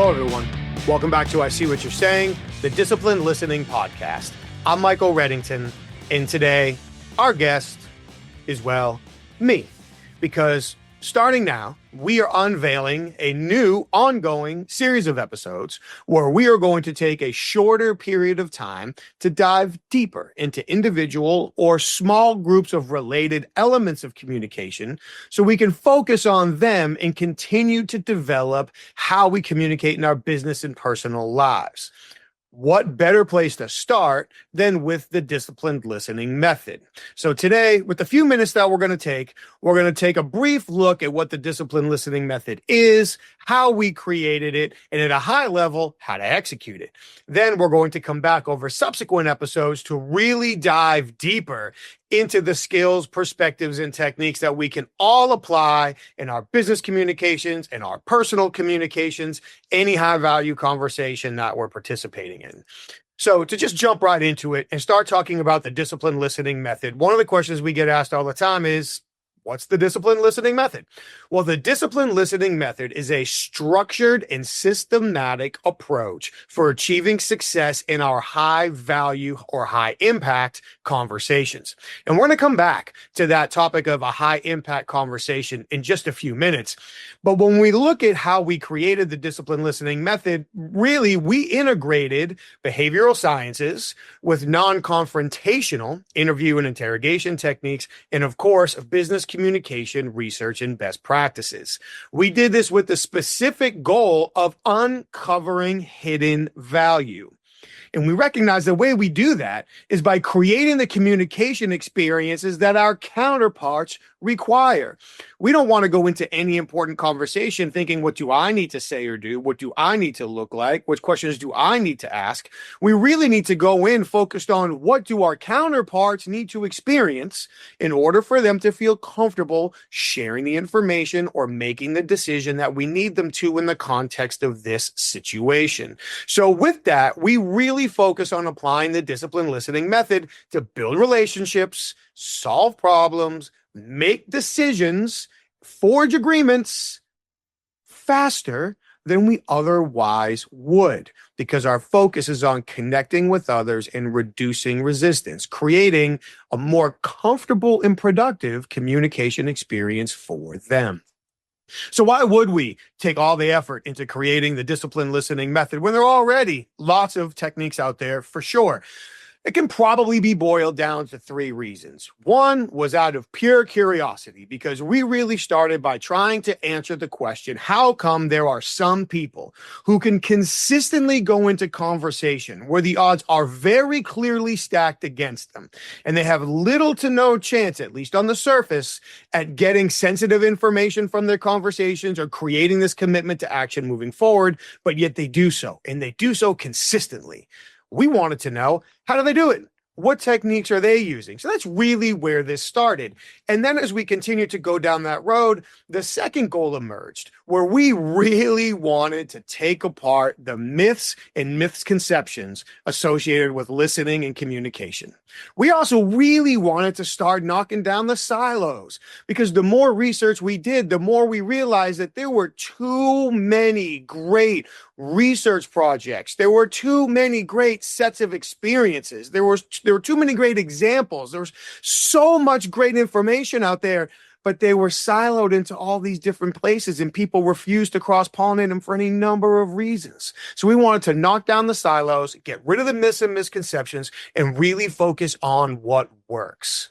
Hello, everyone. Welcome back to I See What You're Saying, the Disciplined Listening Podcast. I'm Michael Reddington, and today our guest is, well, me. Because starting now, we are unveiling a new ongoing series of episodes where we are going to take a shorter period of time to dive deeper into individual or small groups of related elements of communication so we can focus on them and continue to develop how we communicate in our business and personal lives. What better place to start than with the disciplined listening method? So today, with the few minutes that we're going to take a brief look at what the disciplined listening method is, how we created it, and at a high level, how to execute it. Then we're going to come back over subsequent episodes to really dive deeper into the skills, perspectives, and techniques that we can all apply in our business communications and our personal communications, any high-value conversation that we're participating in. So to just jump right into it and start talking about the disciplined listening method, one of the questions we get asked all the time is, what's the disciplined listening method? Well, the disciplined listening method is a structured and systematic approach for achieving success in our high value or high impact conversations. And we're going to come back to that topic of a high impact conversation in just a few minutes. But when we look at how we created the disciplined listening method, really we integrated behavioral sciences with non-confrontational interview and interrogation techniques, and of course, business communication, research, and best practices. We did this with the specific goal of uncovering hidden value. And we recognize the way we do that is by creating the communication experiences that our counterparts require. We don't want to go into any important conversation thinking, what do I need to say or do? What do I need to look like? What questions do I need to ask? We really need to go in focused on what do our counterparts need to experience in order for them to feel comfortable sharing the information or making the decision that we need them to in the context of this situation. So with that, we really focus on applying the disciplined listening method to build relationships, solve problems, make decisions, forge agreements faster than we otherwise would, because our focus is on connecting with others and reducing resistance, creating a more comfortable and productive communication experience for them. So why would we take all the effort into creating the disciplined listening method when there are already lots of techniques out there for sure? It can probably be boiled down to three reasons. One was out of pure curiosity, because we really started by trying to answer the question, how come there are some people who can consistently go into conversation where the odds are very clearly stacked against them, and they have little to no chance, at least on the surface, at getting sensitive information from their conversations or creating this commitment to action moving forward, but yet they do so, and they do so consistently. We wanted to know, how do they do it? What techniques are they using? So that's really where this started. And then as we continue to go down that road, the second goal emerged, where we really wanted to take apart the myths and misconceptions associated with listening and communication. We also really wanted to start knocking down the silos, because the more research we did, the more we realized that there were too many great research projects. There were too many great sets of experiences. There were too many great examples. There was so much great information out there, but they were siloed into all these different places, and people refused to cross-pollinate them for any number of reasons. So we wanted to knock down the silos, get rid of the myths and misconceptions, and really focus on what works.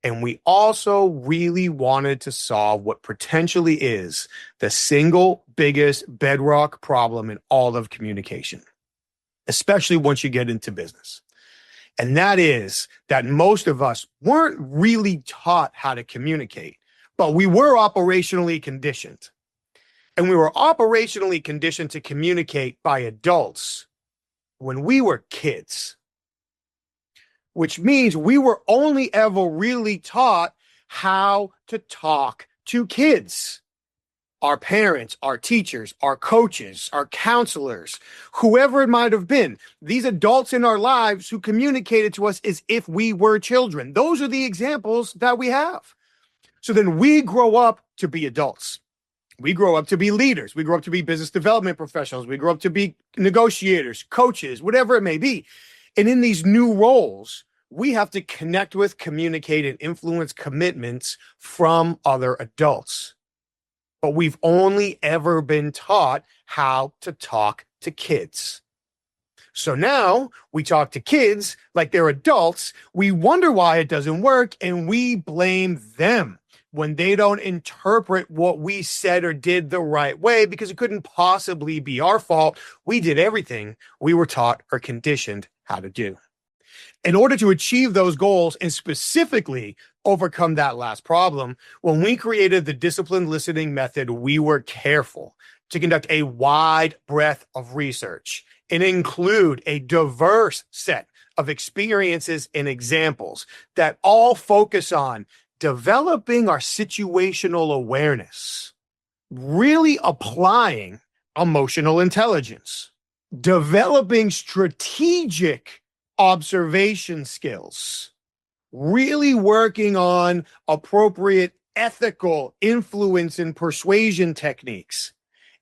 And we also really wanted to solve what potentially is the single biggest bedrock problem in all of communication, especially once you get into business. And that is that most of us weren't really taught how to communicate, but we were operationally conditioned. And we were operationally conditioned to communicate by adults when we were kids, which means we were only ever really taught how to talk to kids. Our parents, our teachers, our coaches, our counselors, whoever it might have been, these adults in our lives who communicated to us as if we were children. Those are the examples that we have. So then we grow up to be adults. We grow up to be leaders. We grow up to be business development professionals. We grow up to be negotiators, coaches, whatever it may be. And in these new roles, we have to connect with, communicate, and influence commitments from other adults. But we've only ever been taught how to talk to kids. So now we talk to kids like they're adults. We wonder why it doesn't work, and we blame them when they don't interpret what we said or did the right way, because it couldn't possibly be our fault. We did everything we were taught or conditioned how to do. In order to achieve those goals and specifically overcome that last problem, when we created the disciplined listening method, we were careful to conduct a wide breadth of research and include a diverse set of experiences and examples that all focus on developing our situational awareness, really applying emotional intelligence, developing strategic observation skills, really working on appropriate ethical influence and persuasion techniques,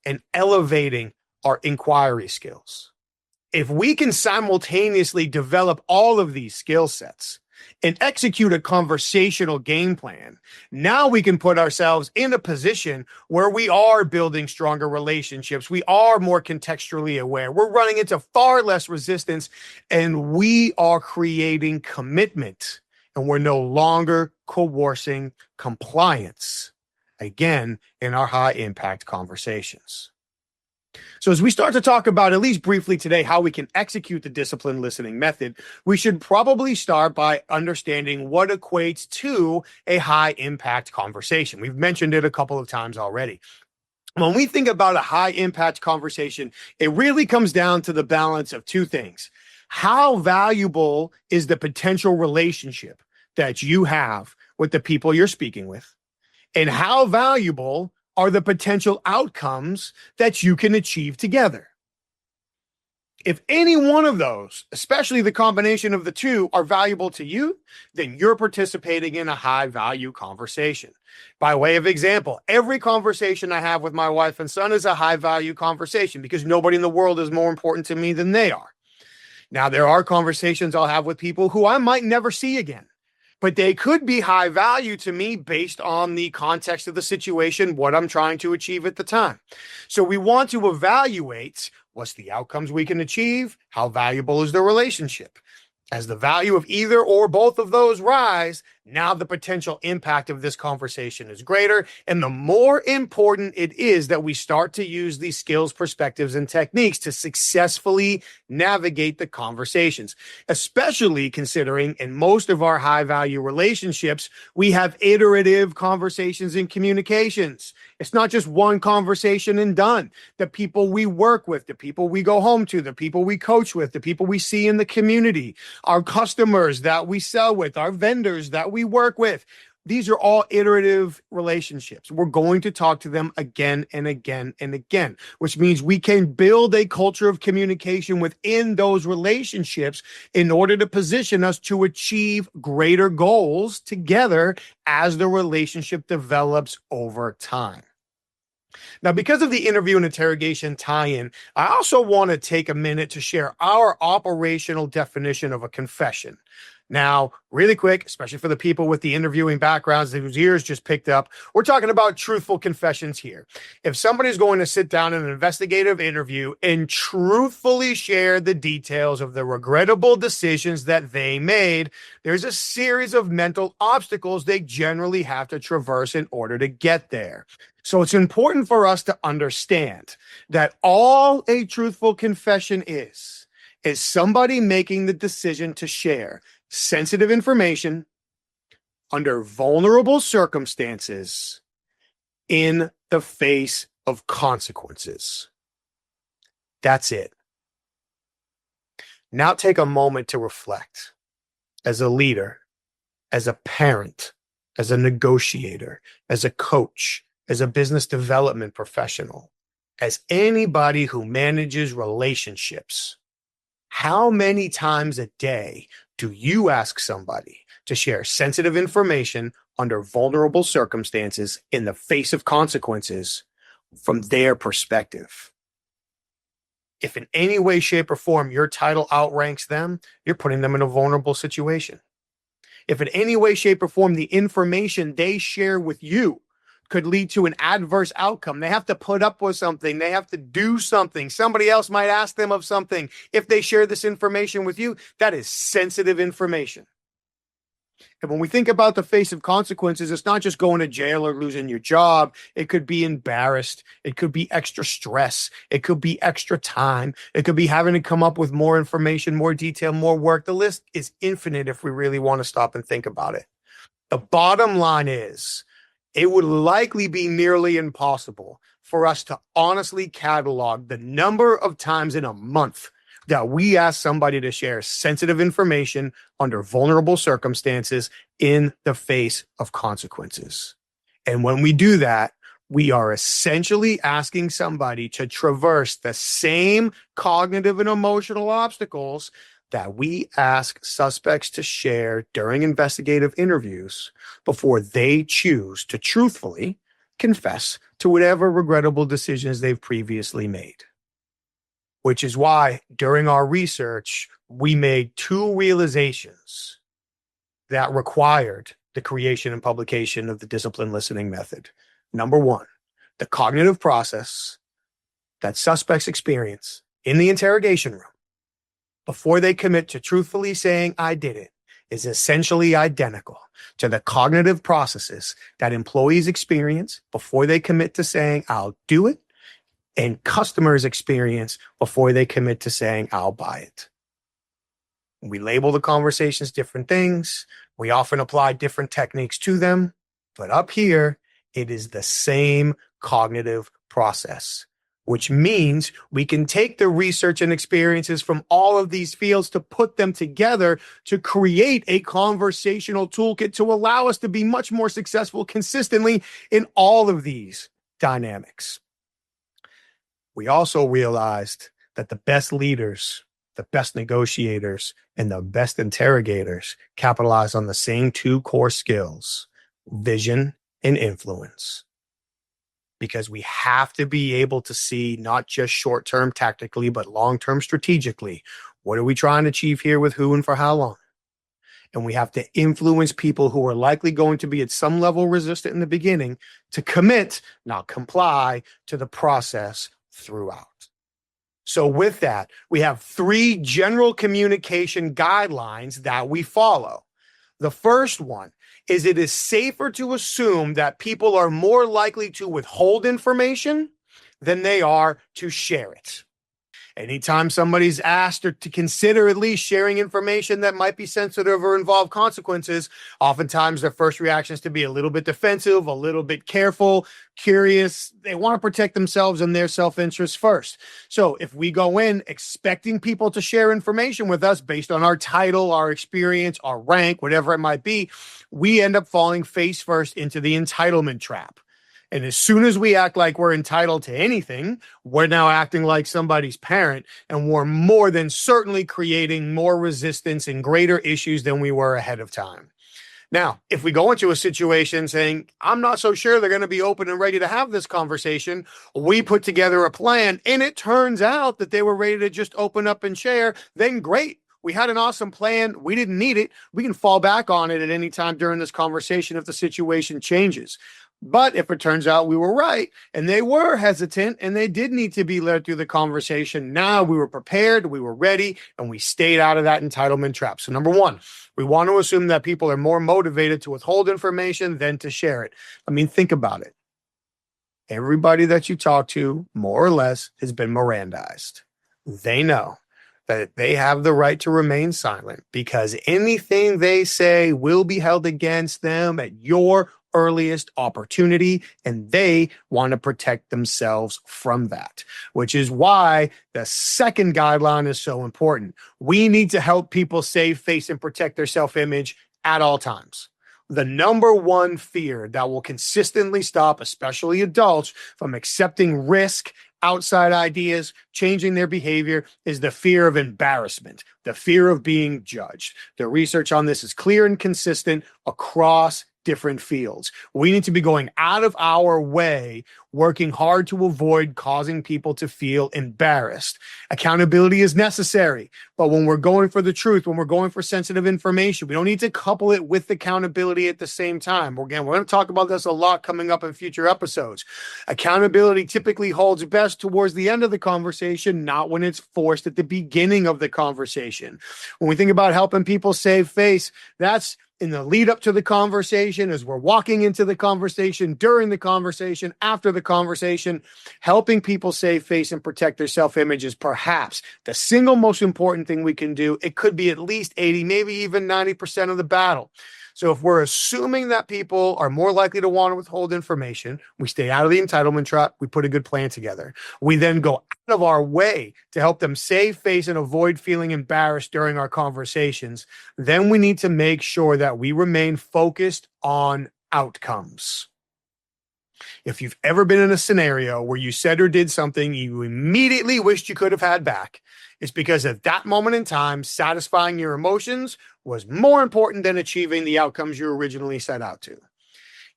and elevating our inquiry skills. If we can simultaneously develop all of these skill sets and execute a conversational game plan, now we can put ourselves in a position where we are building stronger relationships. We are more contextually aware. We're running into far less resistance, and we are creating commitment, and we're no longer coercing compliance, again, in our high impact conversations. So as we start to talk about, at least briefly today, how we can execute the disciplined listening method, we should probably start by understanding what equates to a high impact conversation. We've mentioned it a couple of times already. When we think about a high impact conversation, it really comes down to the balance of two things. How valuable is the potential relationship that you have with the people you're speaking with? And how valuable are the potential outcomes that you can achieve together? If any one of those, especially the combination of the two, are valuable to you, then you're participating in a high value conversation. By way of example, every conversation I have with my wife and son is a high value conversation because nobody in the world is more important to me than they are. Now, there are conversations I'll have with people who I might never see again, but they could be high value to me based on the context of the situation, what I'm trying to achieve at the time. So we want to evaluate what's the outcomes we can achieve, how valuable is the relationship. As the value of either or both of those rise, now the potential impact of this conversation is greater, and the more important it is that we start to use these skills, perspectives, and techniques to successfully navigate the conversations, especially considering in most of our high-value relationships, we have iterative conversations and communications. It's not just one conversation and done. The people we work with, the people we go home to, the people we coach with, the people we see in the community, our customers that we sell with, our vendors that we work with. These are all iterative relationships. We're going to talk to them again and again and again, which means we can build a culture of communication within those relationships in order to position us to achieve greater goals together as the relationship develops over time. Now, because of the interview and interrogation tie-in, I also want to take a minute to share our operational definition of a confession. Now, really quick, especially for the people with the interviewing backgrounds whose ears just picked up, we're talking about truthful confessions here. If somebody's going to sit down in an investigative interview and truthfully share the details of the regrettable decisions that they made, there's a series of mental obstacles they generally have to traverse in order to get there. So it's important for us to understand that all a truthful confession is somebody making the decision to share sensitive information under vulnerable circumstances in the face of consequences. That's it. Now take a moment to reflect. As a leader, as a parent, as a negotiator, as a coach, as a business development professional, as anybody who manages relationships, how many times a day do you ask somebody to share sensitive information under vulnerable circumstances in the face of consequences from their perspective. If in any way, shape, or form your title outranks them, you're putting them in a vulnerable situation. If in any way, shape, or form the information they share with you could lead to an adverse outcome, they have to put up with something, they have to do something, somebody else might ask them of something. If they share this information with you, that is sensitive information. And when we think about the face of consequences, it's not just going to jail or losing your job. It could be embarrassed. It could be extra stress. It could be extra time. It could be having to come up with more information, more detail, more work. The list is infinite if we really want to stop and think about it. The bottom line is, it would likely be nearly impossible for us to honestly catalog the number of times in a month that we ask somebody to share sensitive information under vulnerable circumstances in the face of consequences. And when we do that, we are essentially asking somebody to traverse the same cognitive and emotional obstacles that we ask suspects to share during investigative interviews before they choose to truthfully confess to whatever regrettable decisions they've previously made. Which is why during our research, we made two realizations that required the creation and publication of the disciplined listening method. Number one, the cognitive process that suspects experience in the interrogation room before they commit to truthfully saying, "I did it," is essentially identical to the cognitive processes that employees experience before they commit to saying, "I'll do it," and customers experience before they commit to saying, "I'll buy it." We label the conversations different things. We often apply different techniques to them. But up here, it is the same cognitive process, which means we can take the research and experiences from all of these fields to put them together to create a conversational toolkit to allow us to be much more successful consistently in all of these dynamics. We also realized that the best leaders, the best negotiators, and the best interrogators capitalize on the same two core skills, vision and influence. Because we have to be able to see not just short-term tactically, but long-term strategically. What are we trying to achieve here with who and for how long? And we have to influence people who are likely going to be at some level resistant in the beginning to commit, not comply, to the process throughout. So with that, we have three general communication guidelines that we follow. The first one is it is safer to assume that people are more likely to withhold information than they are to share it. Anytime somebody's asked or to consider at least sharing information that might be sensitive or involve consequences, oftentimes their first reaction is to be a little bit defensive, a little bit careful, curious. They want to protect themselves and their self-interest first. So if we go in expecting people to share information with us based on our title, our experience, our rank, whatever it might be, we end up falling face first into the entitlement trap. And as soon as we act like we're entitled to anything, we're now acting like somebody's parent, and we're more than certainly creating more resistance and greater issues than we were ahead of time. Now, if we go into a situation saying, "I'm not so sure they're going to be open and ready to have this conversation," we put together a plan, and it turns out that they were ready to just open up and share, then great. We had an awesome plan. We didn't need it. We can fall back on it at any time during this conversation if the situation changes. But if it turns out we were right and they were hesitant and they did need to be led through the conversation, now we were prepared, we were ready, and we stayed out of that entitlement trap. So number one, we want to assume that people are more motivated to withhold information than to share it. I mean, think about it. Everybody that you talk to, more or less, has been Mirandized. They know that they have the right to remain silent because anything they say will be held against them at your earliest opportunity, and they want to protect themselves from that, which is why the second guideline is so important. We need to help people save face and protect their self-image at all times. The number one fear that will consistently stop, especially adults, from accepting risk, outside ideas, changing their behavior, is the fear of embarrassment, the fear of being judged. The research on this is clear and consistent across different fields. We need to be going out of our way, working hard to avoid causing people to feel embarrassed. Accountability is necessary, but when we're going for the truth, when we're going for sensitive information, we don't need to couple it with accountability at the same time. Again, we're going to talk about this a lot coming up in future episodes. Accountability typically holds best towards the end of the conversation, not when it's forced at the beginning of the conversation. When we think about helping people save face, that's in the lead up to the conversation, as we're walking into the conversation, during the conversation, after the conversation. Helping people save face and protect their self-image is perhaps the single most important thing we can do. It could be at least 80, maybe even 90% of the battle. So if we're assuming that people are more likely to want to withhold information, we stay out of the entitlement trap, we put a good plan together. We then go out of our way to help them save face and avoid feeling embarrassed during our conversations. Then we need to make sure that we remain focused on outcomes. If you've ever been in a scenario where you said or did something you immediately wished you could have had back, it's because at that moment in time, satisfying your emotions was more important than achieving the outcomes you originally set out to.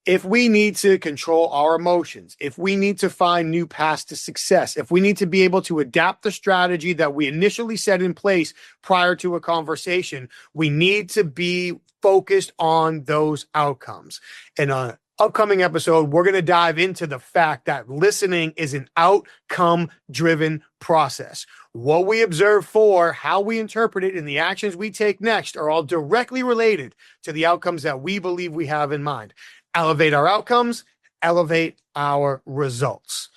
If we need to control our emotions, if we need to find new paths to success, if we need to be able to adapt the strategy that we initially set in place prior to a conversation, we need to be focused on those outcomes. And on an upcoming episode, we're going to dive into the fact that listening is an outcome-driven process. What we observe for, how we interpret it, and the actions we take next are all directly related to the outcomes that we believe we have in mind. Elevate our outcomes, elevate our results.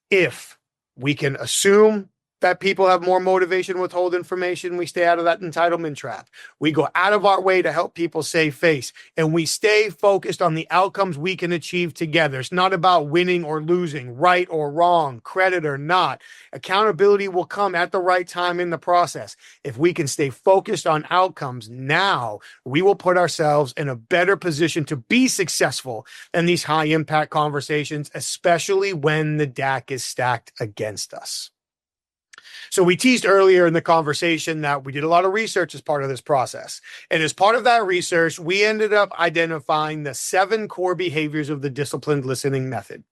If we can assume that people have more motivation to withhold information, we stay out of that entitlement trap. We go out of our way to help people save face, and we stay focused on the outcomes we can achieve together. It's not about winning or losing, right or wrong, credit or not. Accountability will come at the right time in the process. If we can stay focused on outcomes now, we will put ourselves in a better position to be successful in these high impact conversations, especially when the deck is stacked against us. So we teased earlier in the conversation that we did a lot of research as part of this process. And as part of that research, we ended up identifying the 7 core behaviors of the disciplined listening method.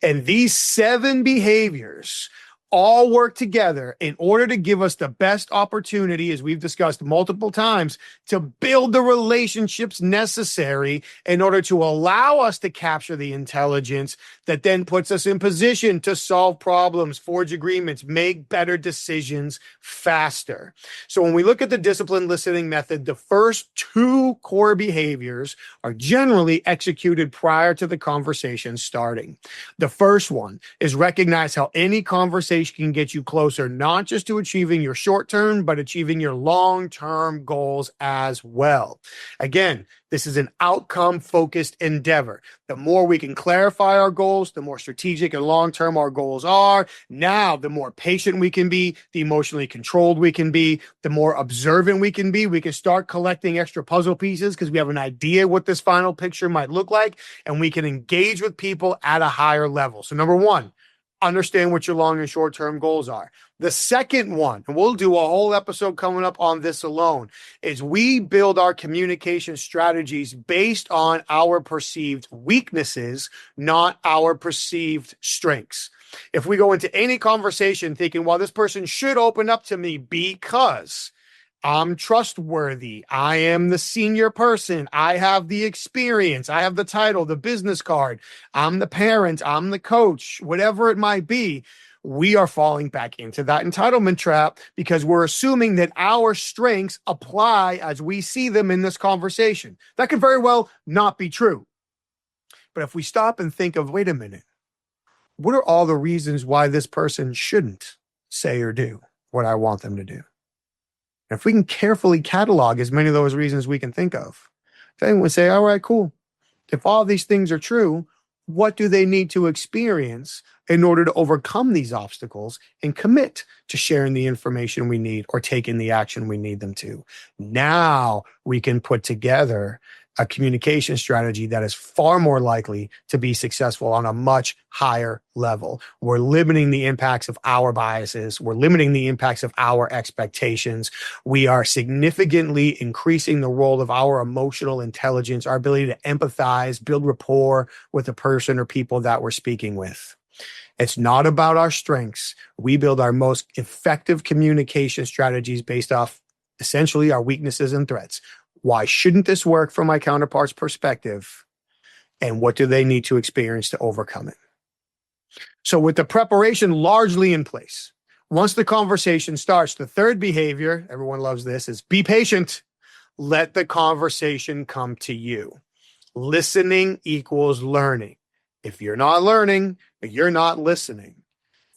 And these 7 behaviors all work together in order to give us the best opportunity, as we've discussed multiple times, to build the relationships necessary in order to allow us to capture the intelligence that then puts us in position to solve problems, forge agreements, make better decisions faster. So when we look at the disciplined listening method, the first 2 core behaviors are generally executed prior to the conversation starting. The first one is recognize how any conversation can get you closer, not just to achieving your short-term, but achieving your long-term goals as well. Again, this is an outcome-focused endeavor. The more we can clarify our goals, the more strategic and long-term our goals are. Now, the more patient we can be, the emotionally controlled we can be, the more observant we can be. We can start collecting extra puzzle pieces because we have an idea what this final picture might look like, and we can engage with people at a higher level. So number 1, understand what your long and short-term goals are. The second one, and we'll do a whole episode coming up on this alone, is we build our communication strategies based on our perceived weaknesses, not our perceived strengths. If we go into any conversation thinking, well, this person should open up to me because I'm trustworthy, I am the senior person, I have the experience, I have the title, the business card, I'm the parent, I'm the coach, whatever it might be, we are falling back into that entitlement trap because we're assuming that our strengths apply as we see them in this conversation. That could very well not be true. But if we stop and think of, wait a minute, what are all the reasons why this person shouldn't say or do what I want them to do? And if we can carefully catalog as many of those reasons we can think of, then we say, all right, cool. If all these things are true, what do they need to experience in order to overcome these obstacles and commit to sharing the information we need or taking the action we need them to? Now we can put together a communication strategy that is far more likely to be successful on a much higher level. We're limiting the impacts of our biases. We're limiting the impacts of our expectations. We are significantly increasing the role of our emotional intelligence, our ability to empathize, build rapport with the person or people that we're speaking with. It's not about our strengths. We build our most effective communication strategies based off essentially our weaknesses and threats. Why shouldn't this work from my counterpart's perspective? And what do they need to experience to overcome it? So with the preparation largely in place, once the conversation starts, the third behavior, everyone loves this, is be patient. Let the conversation come to you. Listening equals learning. If you're not learning, you're not listening.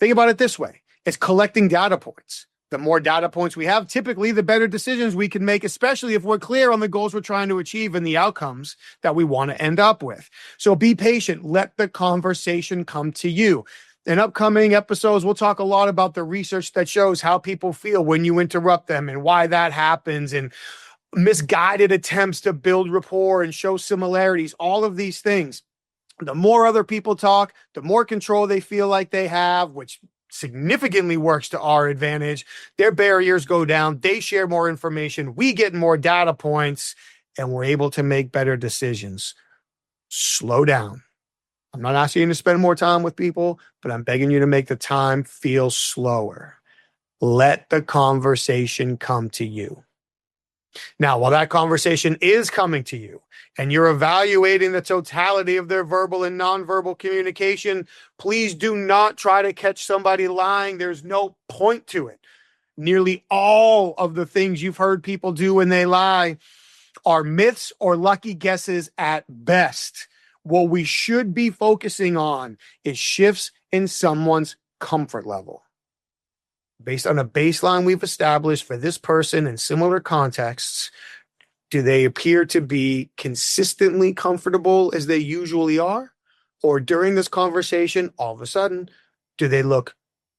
Think about it this way. It's collecting data points. The more data points we have, typically the better decisions we can make, especially if we're clear on the goals we're trying to achieve and the outcomes that we want to end up with. So be patient. Let the conversation come to you. In upcoming episodes, we'll talk a lot about the research that shows how people feel when you interrupt them and why that happens, and misguided attempts to build rapport and show similarities, all of these things. The more other people talk, the more control they feel like they have, which significantly works to our advantage. Their barriers go down. They share more information. We get more data points, and we're able to make better decisions. Slow down. I'm not asking you to spend more time with people, but I'm begging you to make the time feel slower. Let the conversation come to you. Now, while that conversation is coming to you and you're evaluating the totality of their verbal and nonverbal communication, please do not try to catch somebody lying. There's no point to it. Nearly all of the things you've heard people do when they lie are myths or lucky guesses at best. What we should be focusing on is shifts in someone's comfort level. Based on a baseline we've established for this person in similar contexts, do they appear to be consistently comfortable as they usually are? Or during this conversation, all of a sudden, do they look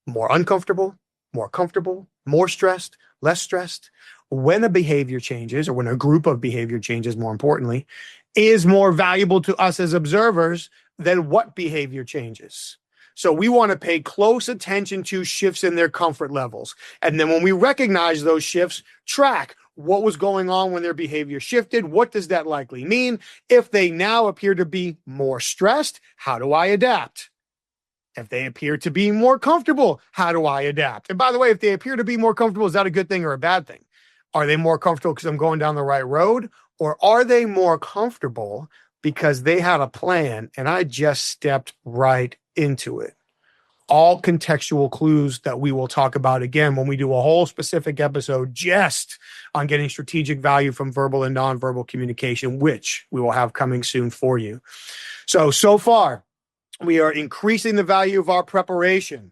more uncomfortable, more comfortable, more stressed, less stressed? When a behavior changes, or when a group of behavior changes, more importantly, is more valuable to us as observers than what behavior changes. So we want to pay close attention to shifts in their comfort levels. And then when we recognize those shifts, track what was going on when their behavior shifted. What does that likely mean? If they now appear to be more stressed, how do I adapt? If they appear to be more comfortable, how do I adapt? And by the way, if they appear to be more comfortable, is that a good thing or a bad thing? Are they more comfortable because I'm going down the right road? Or are they more comfortable because they had a plan and I just stepped right into it? All contextual clues that we will talk about again when we do a whole specific episode just on getting strategic value from verbal and nonverbal communication, which we will have coming soon for you. So far, we are increasing the value of our preparation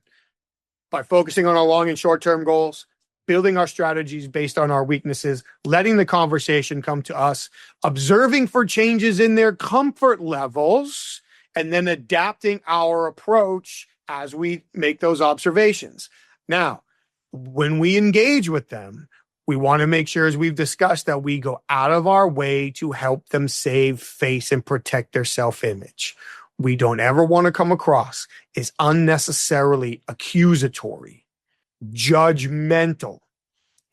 by focusing on our long and short-term goals, building our strategies based on our weaknesses, letting the conversation come to us, observing for changes in their comfort levels, and then adapting our approach as we make those observations. Now, when we engage with them, we want to make sure, as we've discussed, that we go out of our way to help them save face and protect their self-image. We don't ever want to come across as unnecessarily accusatory, judgmental,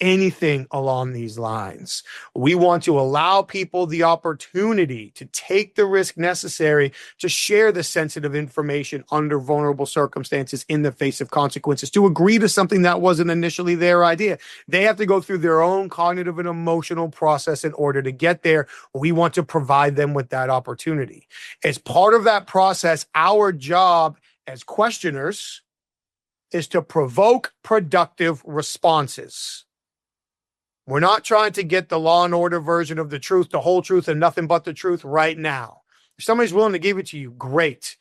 anything along these lines. We want to allow people the opportunity to take the risk necessary to share the sensitive information under vulnerable circumstances in the face of consequences, to agree to something that wasn't initially their idea. They have to go through their own cognitive and emotional process in order to get there. We want to provide them with that opportunity. As part of that process, our job as questioners is to provoke productive responses. We're not trying to get the Law and Order version of the truth, the whole truth, and nothing but the truth right now. If somebody's willing to give it to you, great.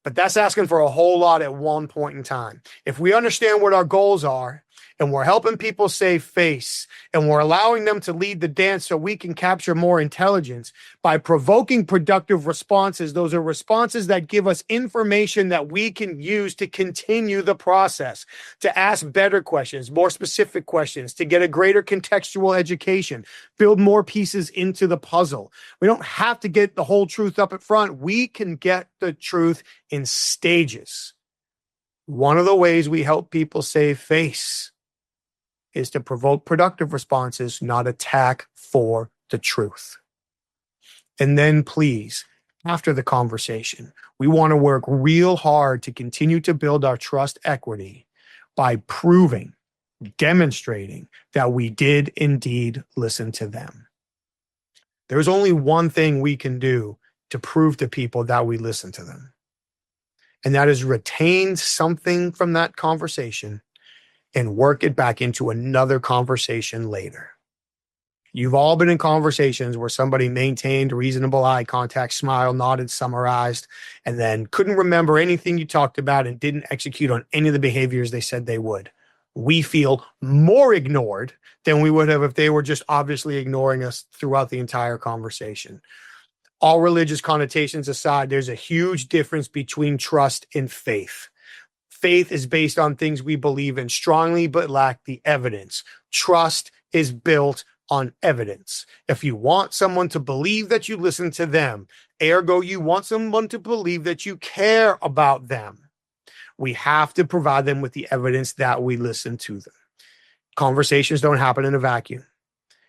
But that's asking for a whole lot at one point in time. If we understand what our goals are and we're helping people save face, and we're allowing them to lead the dance so we can capture more intelligence by provoking productive responses. Those are responses that give us information that we can use to continue the process, to ask better questions, more specific questions, to get a greater contextual education, build more pieces into the puzzle. We don't have to get the whole truth up at front. We can get the truth in stages. One of the ways we help people save face is to provoke productive responses, not attack for the truth. And then please, after the conversation, we want to work real hard to continue to build our trust equity by proving, demonstrating that we did indeed listen to them. There's only one thing we can do to prove to people that we listen to them. And that is retain something from that conversation and work it back into another conversation later. You've all been in conversations where somebody maintained reasonable eye contact, smiled, nodded, summarized, and then couldn't remember anything you talked about and didn't execute on any of the behaviors they said they would. We feel more ignored than we would have if they were just obviously ignoring us throughout the entire conversation. All religious connotations aside, there's a huge difference between trust and faith. Faith is based on things we believe in strongly but lack the evidence. Trust is built on evidence. If you want someone to believe that you listen to them, ergo you want someone to believe that you care about them, we have to provide them with the evidence that we listen to them. Conversations don't happen in a vacuum.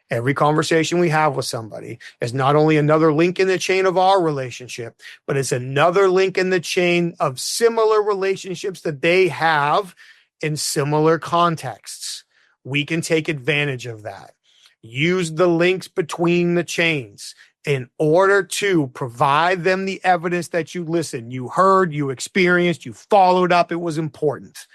Every conversation we have with somebody is not only another link in the chain of our relationship, but it's another link in the chain of similar relationships that they have in similar contexts. We can take advantage of that. Use the links between the chains in order to provide them the evidence that you listened, you heard, you experienced, you followed up. It was important.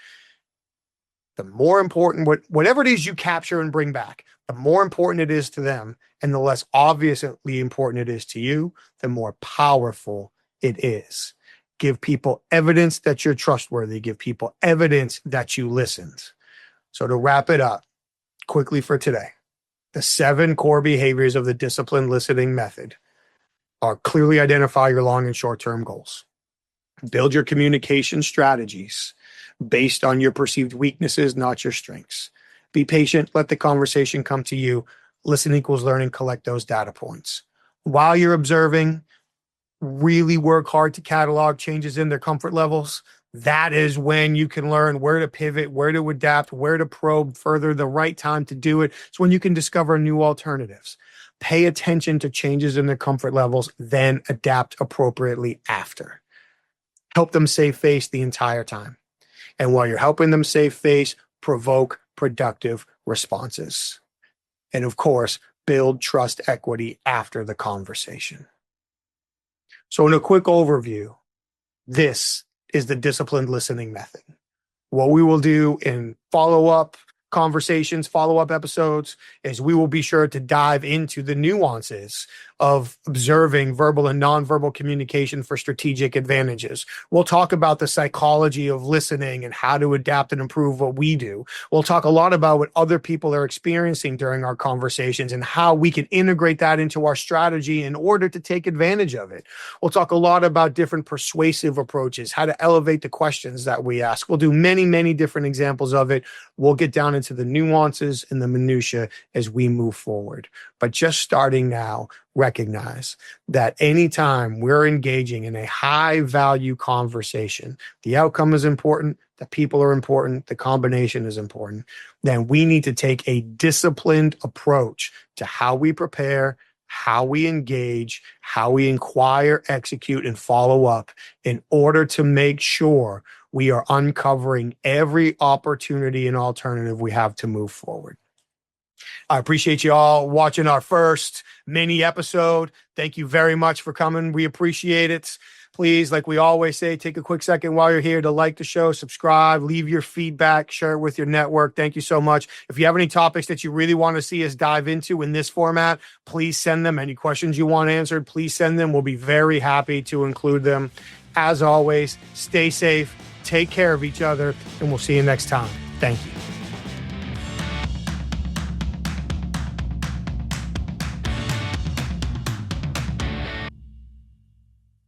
The more important, whatever it is you capture and bring back, the more important it is to them, and the less obviously important it is to you, the more powerful it is. Give people evidence that you're trustworthy. Give people evidence that you listened. So to wrap it up quickly for today, the 7 core behaviors of the disciplined listening method are: clearly identify your long and short-term goals. Build your communication strategies based on your perceived weaknesses, not your strengths. Be patient. Let the conversation come to you. Listen equals learning. Collect those data points. While you're observing, really work hard to catalog changes in their comfort levels. That is when you can learn where to pivot, where to adapt, where to probe further, the right time to do it. It's when you can discover new alternatives. Pay attention to changes in their comfort levels, then adapt appropriately after. Help them save face the entire time. And while you're helping them save face, provoke productive responses. And of course, build trust equity after the conversation. So in a quick overview, this is the disciplined listening method. What we will do in follow-up conversations, follow-up episodes, is we will be sure to dive into the nuances of observing verbal and nonverbal communication for strategic advantages. We'll talk about the psychology of listening and how to adapt and improve what we do. We'll talk a lot about what other people are experiencing during our conversations and how we can integrate that into our strategy in order to take advantage of it. We'll talk a lot about different persuasive approaches, how to elevate the questions that we ask. We'll do many, many different examples of it. We'll get down into the nuances and the minutia as we move forward. But just starting now, recognize that anytime we're engaging in a high value conversation, the outcome is important, the people are important, the combination is important, then we need to take a disciplined approach to how we prepare, how we engage, how we inquire, execute, and follow up in order to make sure we are uncovering every opportunity and alternative we have to move forward. I appreciate you all watching our first mini episode. Thank you very much for coming. We appreciate it. Please, like we always say, take a quick second while you're here to like the show, subscribe, leave your feedback, share it with your network. Thank you so much. If you have any topics that you really want to see us dive into in this format, please send them. Any questions you want answered, please send them. We'll be very happy to include them. As always, stay safe, take care of each other, and we'll see you next time. Thank you.